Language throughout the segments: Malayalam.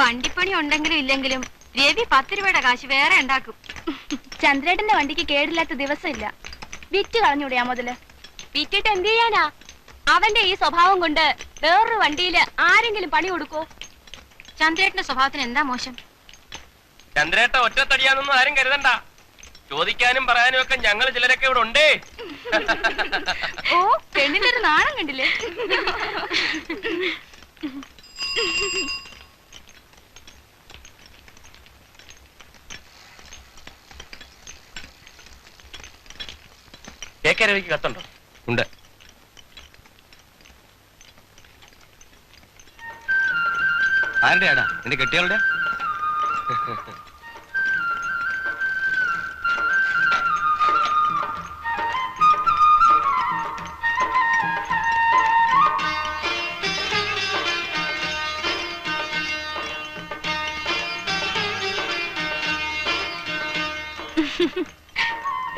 വണ്ടിപ്പണി ഉണ്ടെങ്കിലും ഇല്ലെങ്കിലും രവി 10 രൂപയുടെ കാശ് വേറെ ഉണ്ടാക്കും. ചന്ദ്രേട്ടന്റെ വണ്ടിക്ക് കേടില്ലാത്ത ദിവസമില്ല. വിറ്റ് കളഞ്ഞൂടെയാ മുതല്. വിറ്റിട്ട് എന്ത് ചെയ്യാനാ? അവന്റെ ഈ സ്വഭാവം കൊണ്ട് വേറൊരു വണ്ടിയില് ആരെങ്കിലും പണി കൊടുക്കോ? ചന്ദ്രേട്ടന്റെ സ്വഭാവത്തിന് എന്താ മോശം? ചന്ദ്രേട്ട ഒറ്റത്തടിയാന്നൊന്നും ആരും കരുതണ്ട. ചോദിക്കാനും പറയാനും ഒക്കെ ഞങ്ങൾ ചിലരൊക്കെ ഇവിടെ ഉണ്ടേ. ഓ, പെണ്ണിന്റെ ഒരു നാണം കണ്ടില്ലേ? കേക്കരവിക്ക് കത്തുണ്ടോ? ഉണ്ട്. ആരുടെ ആടാ? എന്റെ കെട്ടികളുടെ?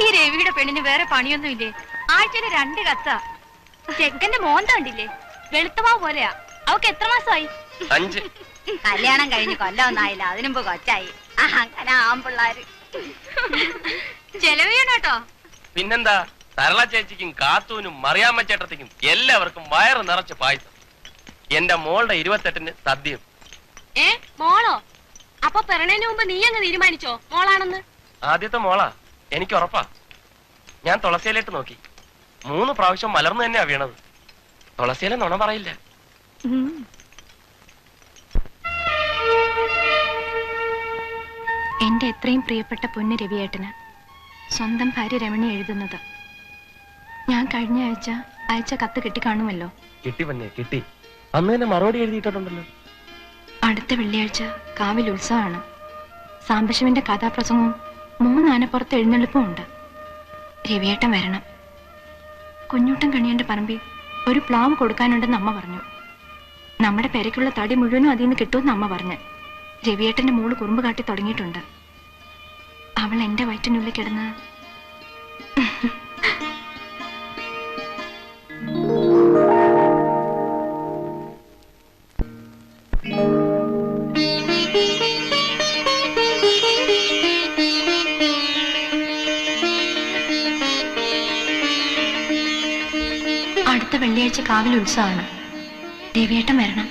ഈ രവിയുടെ പെണ്ണിന് വേറെ പണിയൊന്നും ഇല്ലേ? ആഴ്ചയില് 2 കത്താ. ചെക്കന്റെ മോന്ത കണ്ടില്ലേ? വെളുത്തമാവ് പോലെയാ. അവക്ക് എത്ര മാസമായി? 5. കല്യാണം കഴിഞ്ഞ് കൊല്ലമൊന്നായില്ല, അതിനുമ്പ് കൊച്ചായി. അങ്ങനെ ആമ്പിള്ളാര് ചെലവ് കേട്ടോ. പിന്നെന്താ, സരള ചേച്ചിക്കും കാത്തൂനും മറിയാമ്മ ചേട്ടത്തിക്കും എല്ലാവർക്കും വയറ് നിറച്ച് പായസം. എന്റെ മോളുടെ 28-ന് സദ്യയും. മോളോ? അപ്പൊ പിറണേന് മുമ്പ് നീ അങ്ങ് തീരുമാനിച്ചോ മോളാണെന്ന്? ആദ്യത്തെ മോളാ, എനിക്ക് ഉറപ്പാ. ഞാൻ തുളസിയിലേട്ട് നോക്കി, 3 പ്രാവശ്യം മലർന്നു തന്നെയാ വീണത്. തുളസിയിലെ നുണ പറയില്ല. എന്റെ എത്രയും പ്രിയപ്പെട്ട പൊന്ന് രവിയേട്ടന് സ്വന്തം ഭാര്യ രമണി എഴുതുന്നത്. ഞാൻ കഴിഞ്ഞ ആഴ്ച അയച്ച കത്ത് കിട്ടിക്കാണുമല്ലോ. കിട്ടി പൊന്നെ, കിട്ടി. അന്ന് തന്നെ മറുപടി എഴുതിയിട്ടുണ്ടല്ലോ. അടുത്ത വെള്ളിയാഴ്ച കാവിൽ ഉത്സവമാണ്. സാംബശിവന്റെ കഥാപ്രസംഗവും 3 ആനപ്പുറത്ത് എഴുന്നള്ളിപ്പും ഉണ്ട്. രവിയേട്ടൻ വരണം. കുഞ്ഞൂട്ടൻ കണിയന്റെ പറമ്പിൽ ഒരു പ്ലാവ് കൊടുക്കാനുണ്ടെന്ന് അമ്മ പറഞ്ഞു. നമ്മുടെ പെരയ്ക്കുള്ള തടി മുഴുവനും അതിൽ നിന്ന് കിട്ടുമെന്ന് അമ്മ പറഞ്ഞു. രവിയേട്ടന്റെ മോള് കുറുമ്പ് കാട്ടി തുടങ്ങിയിട്ടുണ്ട്. അവൾ എന്റെ വയറ്റിനുള്ളിൽ കിടന്ന് അടുത്ത വെള്ളിയാഴ്ച കാവിൽ ഉത്സവമാണ്. രവിയേട്ടൻ വരണം.